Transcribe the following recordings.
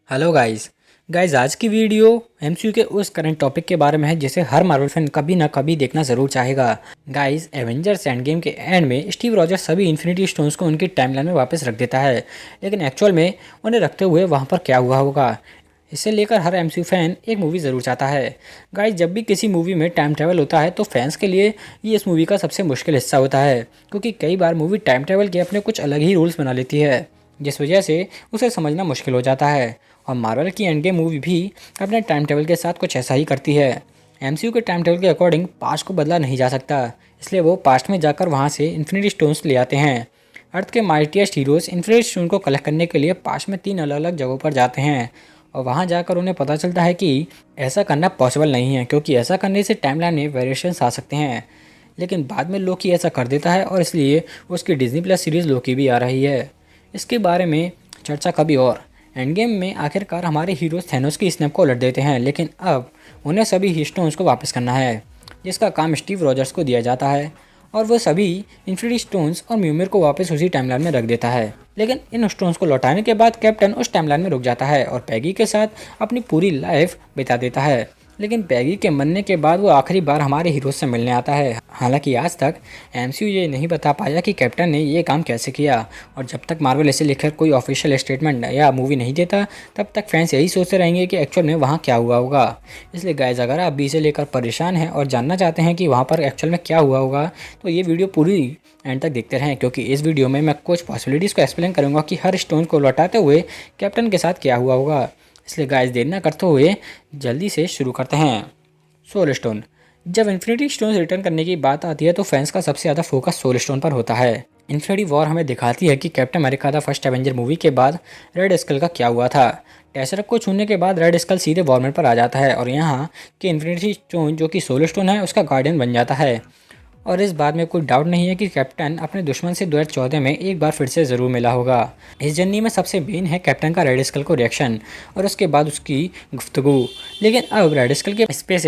Hello guys आज की video MCU के उस करंट टॉपिक के बारे में है जिसे हर मार्वल फैन कभी ना कभी देखना ज़रूर चाहेगा। गाइस एवेंजर्स एंड गेम के एंड में स्टीव रॉजर्स सभी इन्फिनिटी स्टोन्स को उनकी टाइमलाइन में वापस रख देता है, लेकिन एक्चुअल में उन्हें रखते हुए वहाँ पर क्या हुआ होगा, इसे लेकर हर एमसीयू फैन एक मूवी ज़रूर चाहता है। गाइस जब भी किसी मूवी में टाइम ट्रैवल होता है तो फैंस के लिए ये इस मूवी का सबसे मुश्किल हिस्सा होता है, क्योंकि कई बार मूवी टाइम ट्रैवल के अपने कुछ अलग ही रूल्स बना लेती है, जिस वजह से उसे समझना मुश्किल हो जाता है। और मार्वल की एंड गेम मूवी भी अपने टाइम टेबल के साथ कुछ ऐसा ही करती है। एमसीयू के टाइम टेबल के अकॉर्डिंग पास्ट को बदला नहीं जा सकता, इसलिए वो पास्ट में जाकर वहाँ से इन्फिनिटी स्टोन्स ले आते हैं। अर्थ के माइटिएस्ट हीरोज इन्फिनिटी स्टोन को कलेक्ट करने के लिए पास्ट में 3 अलग अलग जगहों पर जाते हैं, और वहाँ जाकर उन्हें पता चलता है कि ऐसा करना पॉसिबल नहीं है, क्योंकि ऐसा करने से टाइमलाइन में वेरिएशंस आ सकते हैं। लेकिन बाद में लोकी ऐसा कर देता है और इसलिए उसकी डिज्नी प्लस सीरीज़ लोकी भी आ रही है। इसके बारे में चर्चा कभी और। एंड गेम में आखिरकार हमारे हीरोज थैनोस की स्नैप को उलट देते हैं, लेकिन अब उन्हें सभी स्टोन्स को वापस करना है, जिसका काम स्टीव रॉजर्स को दिया जाता है, और वह सभी इन्फिनिटी स्टोन्स और म्यूमिर को वापस उसी टाइमलाइन में रख देता है। लेकिन इन स्टोन्स को लौटाने के बाद कैप्टन उस टाइमलाइन में रुक जाता है और पैगी के साथ अपनी पूरी लाइफ बिता देता है। लेकिन पैगी के मरने के बाद वो आखिरी बार हमारे हीरोज से मिलने आता है। हालांकि आज तक एमसीयू ये नहीं बता पाया कि कैप्टन ने ये काम कैसे किया, और जब तक मार्वल इसे लेकर कोई ऑफिशियल स्टेटमेंट या मूवी नहीं देता तब तक फैंस यही सोचते रहेंगे कि एक्चुअल में वहाँ क्या हुआ होगा। इसलिए गाइस अगर आप भी इसे लेकर परेशान हैं और जानना चाहते हैं कि वहाँ पर एक्चुअल में क्या हुआ होगा, तो ये वीडियो पूरी एंड तक देखते रहें, क्योंकि इस वीडियो में मैं कुछ पॉसिबिलिटीज़ को एक्सप्लेन करूँगा कि हर स्टोन को लौटाते हुए कैप्टन के साथ क्या हुआ होगा। इसलिए गाइस देर न करते हुए जल्दी से शुरू करते हैं। Soul stone. जब इन्फिनिटी स्टोन रिटर्न करने की बात आती है तो फैंस का सबसे ज़्यादा फोकस सोल स्टोन पर होता है। इन्फिनिटी वॉर हमें दिखाती है कि captain America the first Avenger movie के बाद रेड स्कल का क्या हुआ था। टेसरक को छूने के बाद रेड स्कल सीधे वॉर्मर पर आ जाता है और यहाँ के इन्फिनिटी स्टोन जो कि सोल स्टोन है उसका गार्डियन बन जाता है। और इस बात में कोई डाउट नहीं है कि कैप्टन अपने दुश्मन से 2014 में एक बार फिर से ज़रूर मिला होगा। इस जर्नी में सबसे मेन है कैप्टन का रेड स्कल को रिएक्शन और उसके बाद उसकी गुफ्तगू। लेकिन अब रेड स्कल के स्पेस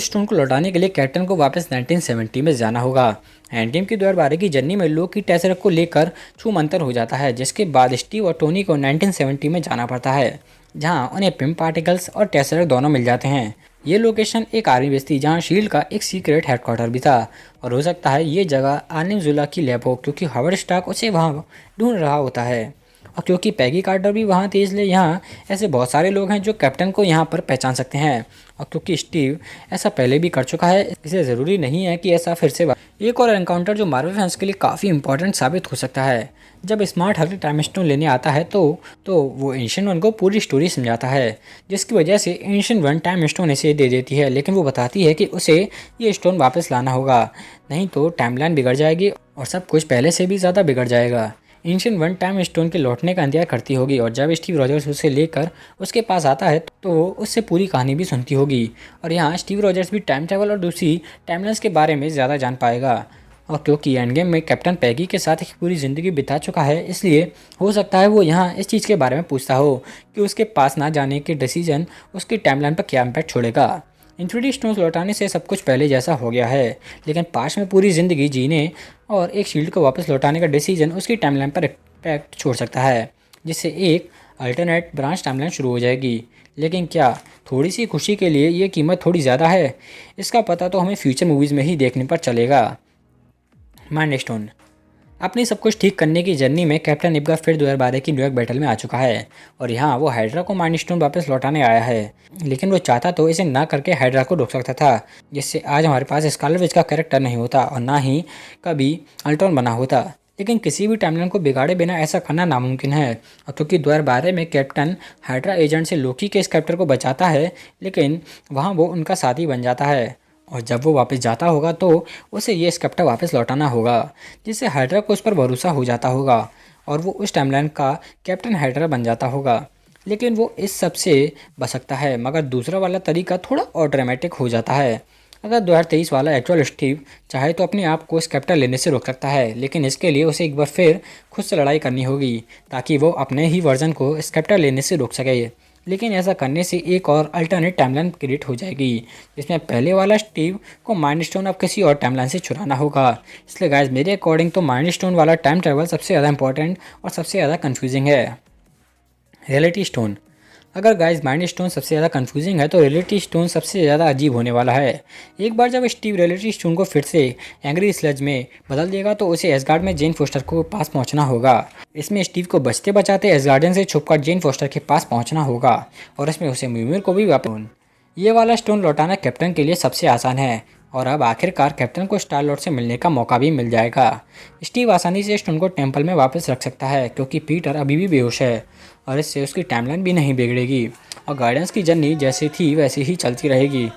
स्टोन को लौटाने के लिए कैप्टन को वापस 1970 में जाना होगा। एंड गेम की 2012 की जर्नी में लोकी टेसरक को लेकर छूमंतर हो जाता है, जिसके बाद स्टीव और टोनी को 1970 में जाना पड़ता है, जहां उन्हें पिम पार्टिकल्स और टेसरक दोनों मिल जाते हैं। ये लोकेशन एक आर्मी बेस थी जहाँ शील्ड का एक सीक्रेट हेडक्वार्टर भी था, और हो सकता है ये जगह आनिम जुला की लैब हो, क्योंकि हावर्ड स्टार्क उसे वहाँ ढूंढ रहा होता है। और क्योंकि पैगी कार्टर भी वहाँ थी इसलिए यहाँ ऐसे बहुत सारे लोग हैं जो कैप्टन को यहाँ पर पहचान सकते हैं। और क्योंकि स्टीव ऐसा पहले भी कर चुका है, इसे ज़रूरी नहीं है कि ऐसा फिर से एक और एनकाउंटर जो मार्वल फैंस के लिए काफ़ी इंपॉर्टेंट साबित हो सकता है। जब स्मार्ट हल्क टाइम स्टोन लेने आता है तो वो एंशिएंट वन को पूरी स्टोरी समझाता है, जिसकी वजह से एंशिएंट वन टाइम स्टोन इसे दे देती है, लेकिन वो बताती है कि उसे ये स्टोन वापस लाना होगा, नहीं तो टाइमलाइन बिगड़ जाएगी और सब कुछ पहले से भी ज़्यादा बिगड़ जाएगा। एंशिएंट वन टाइम स्टोन के लौटने का इंतजार करती होगी, और जब स्टीव रॉजर्स उसे लेकर उसके पास आता है तो वो उससे पूरी कहानी भी सुनती होगी। और यहाँ स्टीव रॉजर्स भी टाइम ट्रैवल और दूसरी टाइमलाइंस के बारे में ज़्यादा जान पाएगा। और क्योंकि एंड गेम में कैप्टन पैगी के साथ एक पूरी ज़िंदगी बिता चुका है, इसलिए हो सकता है वो यहाँ इस चीज़ के बारे में पूछता हो कि उसके पास ना जाने के डिसीजन उसकी टाइमलाइन पर क्या इम्पैक्ट छोड़ेगा। इन्फिनिटी स्टोन्स लौटाने से सब कुछ पहले जैसा हो गया है, लेकिन पास्ट में पूरी ज़िंदगी जीने और एक शील्ड को वापस लौटाने का डिसीजन उसकी टाइमलाइन पर इम्पैक्ट छोड़ सकता है, जिससे एक अल्टरनेट ब्रांच टाइमलाइन शुरू हो जाएगी। लेकिन क्या थोड़ी सी खुशी के लिए ये कीमत थोड़ी ज़्यादा है? इसका पता तो हमें फ्यूचर मूवीज़ में ही देखने पर चलेगा। Mind stone. अपनी सब कुछ ठीक करने की जर्नी में कैप्टन इबगा फिर 2012 की न्यूयॉर्क बैटल में आ चुका है, और यहाँ वो हाइड्रा को माइंड स्टोन वापस लौटाने आया है। लेकिन वो चाहता तो इसे ना करके हाइड्रा को रोक सकता था, जिससे आज हमारे पास स्कारलेट विच का कैरेक्टर नहीं होता और ना ही कभी अल्ट्रॉन बना होता। लेकिन किसी भी टाइमलाइन को बिगाड़े बिना ऐसा करना नामुमकिन है। और क्योंकि 2012 में कैप्टन हाइड्रा एजेंट से लोकी के इस कैरेक्टर को बचाता है, लेकिन वहाँ वो उनका साथी बन जाता है, और जब वो वापस जाता होगा तो उसे ये स्केप्टर वापस लौटाना होगा, जिससे हाइड्रा को उस पर भरोसा हो जाता होगा और वो उस टाइमलाइन का कैप्टन हाइड्रा बन जाता होगा। लेकिन वो इस सब से बच सकता है, मगर दूसरा वाला तरीका थोड़ा और ड्रामेटिक हो जाता है। अगर 2023 वाला एक्चुअल स्टीव चाहे तो अपने आप को स्केप्टर लेने से रोक सकता है, लेकिन इसके लिए उसे एक बार फिर खुद से लड़ाई करनी होगी ताकि वो अपने ही वर्जन को स्केप्टर लेने से रोक सके। लेकिन ऐसा करने से एक और अल्टरनेट टाइमलाइन क्रिएट हो जाएगी, जिसमें पहले वाला स्टीव को माइंड स्टोन अब किसी और टाइमलाइन से चुराना होगा। इसलिए गाइस मेरे अकॉर्डिंग तो माइंड स्टोन वाला टाइम ट्रैवल सबसे ज़्यादा इंपॉर्टेंट और सबसे ज़्यादा कन्फ्यूजिंग है। Reality stone. अगर गाइस माइंड स्टोन सबसे ज़्यादा कंफ्यूजिंग है तो रियलिटी स्टोन सबसे ज़्यादा अजीब होने वाला है। एक बार जब स्टीव रियलिटी स्टोन को फिर से एंग्री स्लज में बदल देगा तो उसे एसगार्ड में जेन फोस्टर को पास पहुंचना होगा। इसमें स्टीव को बचते बचाते एसगार्डियन से छुपकर जेन फोस्टर के पास पहुंचना होगा और इसमें उसे म्यूमिर को भी वापस। ये वाला स्टोन लौटाना कैप्टन के लिए सबसे आसान है और अब आखिरकार कैप्टन को स्टार लॉर्ड से मिलने का मौका भी मिल जाएगा। स्टीव आसानी से स्टोन को टेंपल में वापस रख सकता है क्योंकि पीटर अभी भी बेहोश है और इससे उसकी टाइमलाइन भी नहीं बिगड़ेगी और गार्डियंस की जर्नी जैसी थी वैसी ही चलती रहेगी।